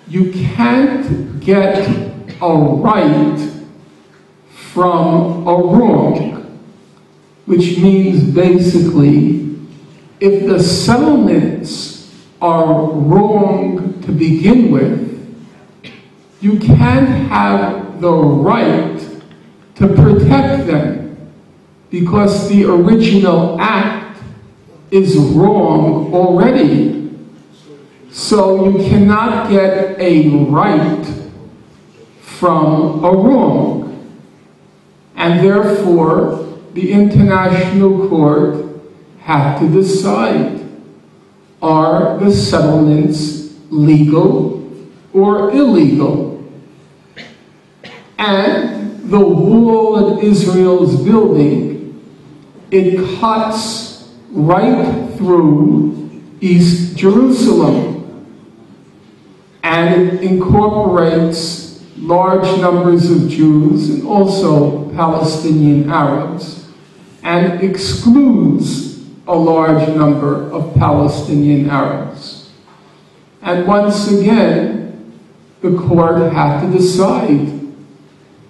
you can't get a right from a wrong, which means basically, if the settlements are wrong to begin with, you can't have the right to protect them because the original act is wrong already. So you cannot get a right from a wrong. And therefore, the International Court had to decide, are the settlements legal or illegal? And the wall that Israel is building, it cuts right through East Jerusalem. And it incorporates large numbers of Jews and also Palestinian Arabs, and excludes a large number of Palestinian Arabs. And once again, the court had to decide,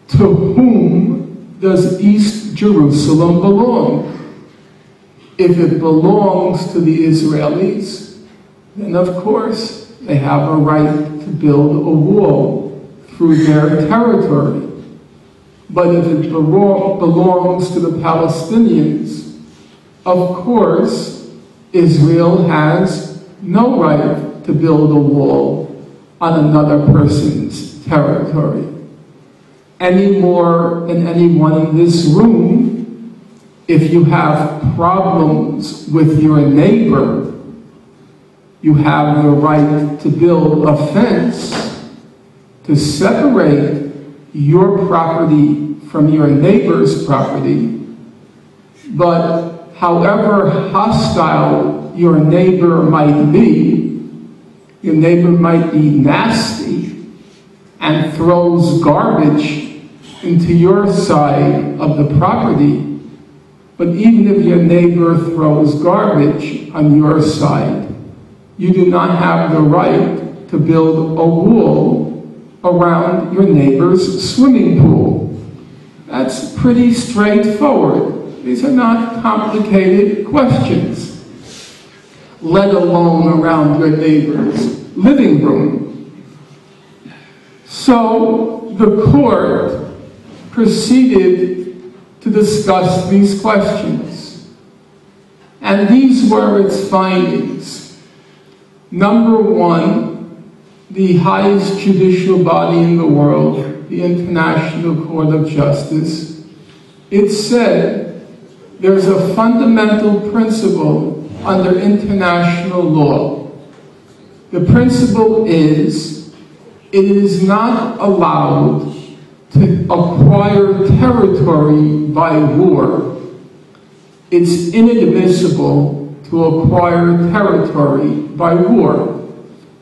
to whom does East Jerusalem belong? If it belongs to the Israelis, then of course they have a right to build a wall through their territory. But if it belongs to the Palestinians, of course, Israel has no right to build a wall on another person's territory. Any more than anyone in this room, if you have problems with your neighbor, you have the right to build a fence to separate your property from your neighbor's property. But however hostile your neighbor might be, your neighbor might be nasty and throws garbage into your side of the property. But even if your neighbor throws garbage on your side, you do not have the right to build a wall around your neighbor's swimming pool. That's pretty straightforward. These are not complicated questions, let alone around your neighbor's living room. So the court proceeded to discuss these questions, and these were its findings. Number one, the highest judicial body in the world, the International Court of Justice, it said there's a fundamental principle under international law. The principle is, it is not allowed to acquire territory by war. It's inadmissible to acquire territory by war.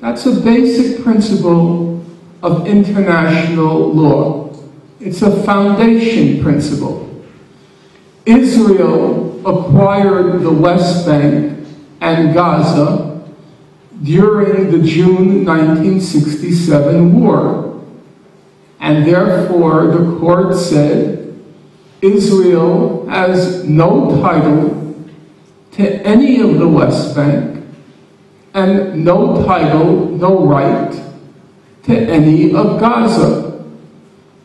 That's a basic principle of international law. It's a foundation principle. Israel acquired the West Bank and Gaza during the June 1967 war. And therefore, the court said, Israel has no title to any of the West Bank, and no title, no right to any of Gaza.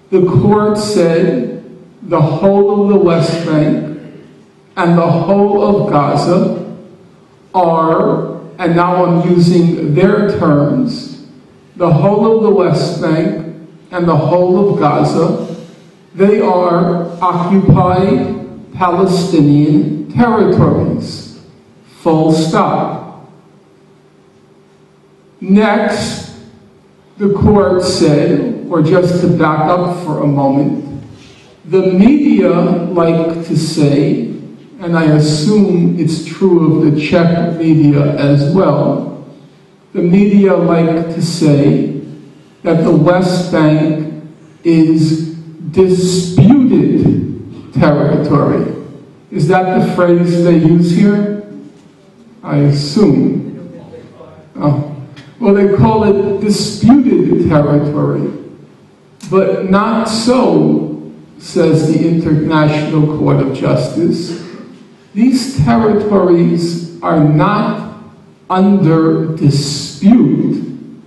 The court said the whole of the West Bank and the whole of Gaza are, and now I'm using their terms, the whole of the West Bank and the whole of Gaza, they are occupied Palestinian territories. Full stop. Next, the court said, or just to back up for a moment, the media like to say, and I assume it's true of the Czech media as well, the media like to say that the West Bank is disputed territory. Is that the phrase they use here? I assume. Oh. Well, they call it disputed territory, but not so, says the International Court of Justice. These territories are not under dispute.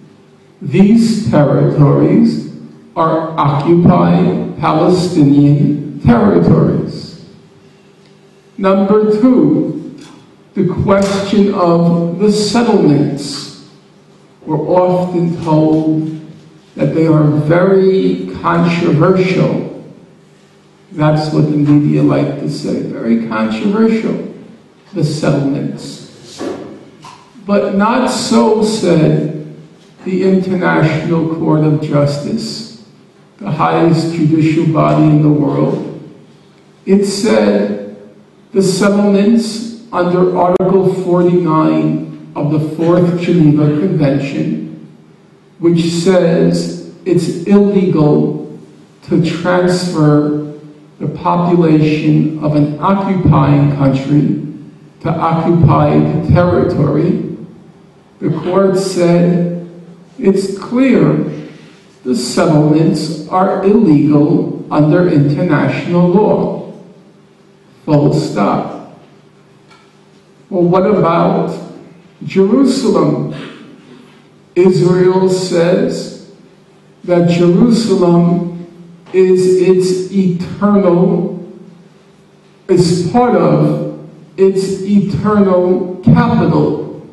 These territories are occupied Palestinian territories. Number two, the question of the settlements. We're often told that they are very controversial. That's what the media like to say, very controversial, the settlements. But not so, said the International Court of Justice, the highest judicial body in the world. It said the settlements under Article 49 of the Fourth Geneva Convention, which says it's illegal to transfer the population of an occupying country to occupied territory, the court said it's clear the settlements are illegal under international law. Full stop. Well, what about Jerusalem? Israel says that Jerusalem is part of its eternal capital.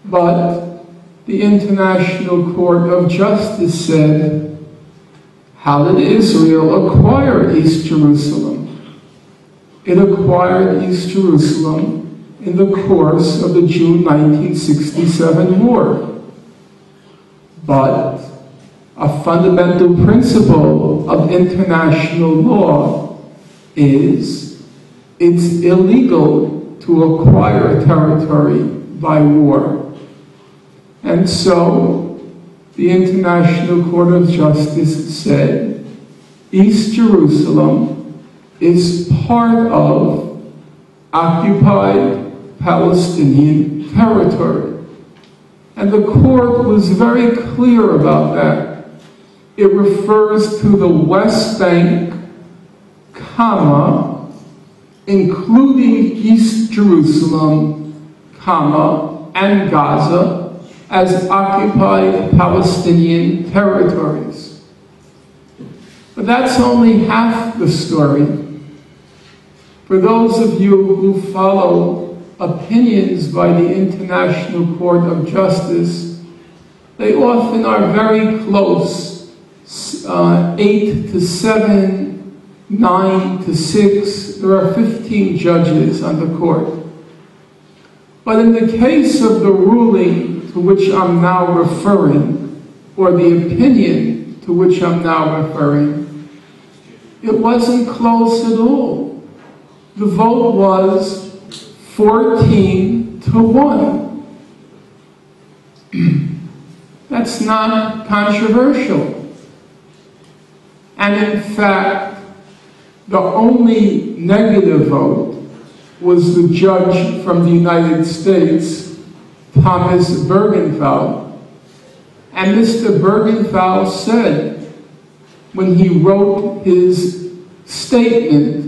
But the International Court of Justice said, how did Israel acquire East Jerusalem? It acquired East Jerusalem in the course of the June 1967 war. But a fundamental principle of international law is it's illegal to acquire territory by war. And so the International Court of Justice said East Jerusalem is part of occupied Palestinian territory. And the court was very clear about that. It refers to the West Bank, comma, including East Jerusalem, comma, and Gaza, as occupied Palestinian territories. But that's only half the story. For those of you who follow opinions by the International Court of Justice, they often are very close, 8 to 7, 9 to 6. There are 15 judges on the court. But in the case of the ruling to which I'm now referring, or the opinion to which I'm now referring, it wasn't close at all. The vote was 14 to 1. That's not controversial. And in fact, the only negative vote was the judge from the United States, Thomas Bergenthal. And Mr. Bergenthal said, when he wrote his statement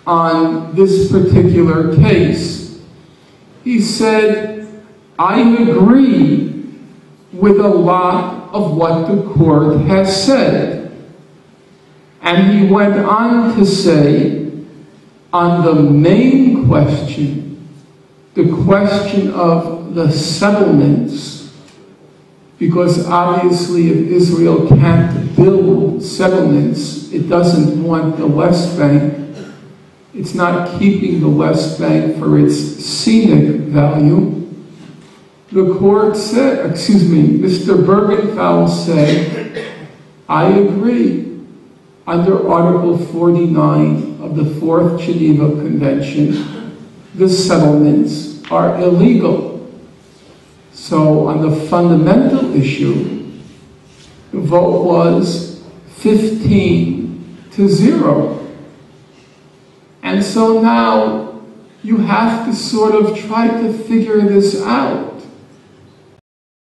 on this particular case, he said, I agree with a lot of what the court has said. And he went on to say, on the main question, the question of the settlements, because obviously if Israel can't build settlements, it doesn't want the West Bank. It's not keeping the West Bank for its scenic value. The court said, Mr. Bergenthal said, I agree. Under Article 49 of the Fourth Geneva Convention, the settlements are illegal. So on the fundamental issue, the vote was 15 to 0. And so now you have to sort of try to figure this out.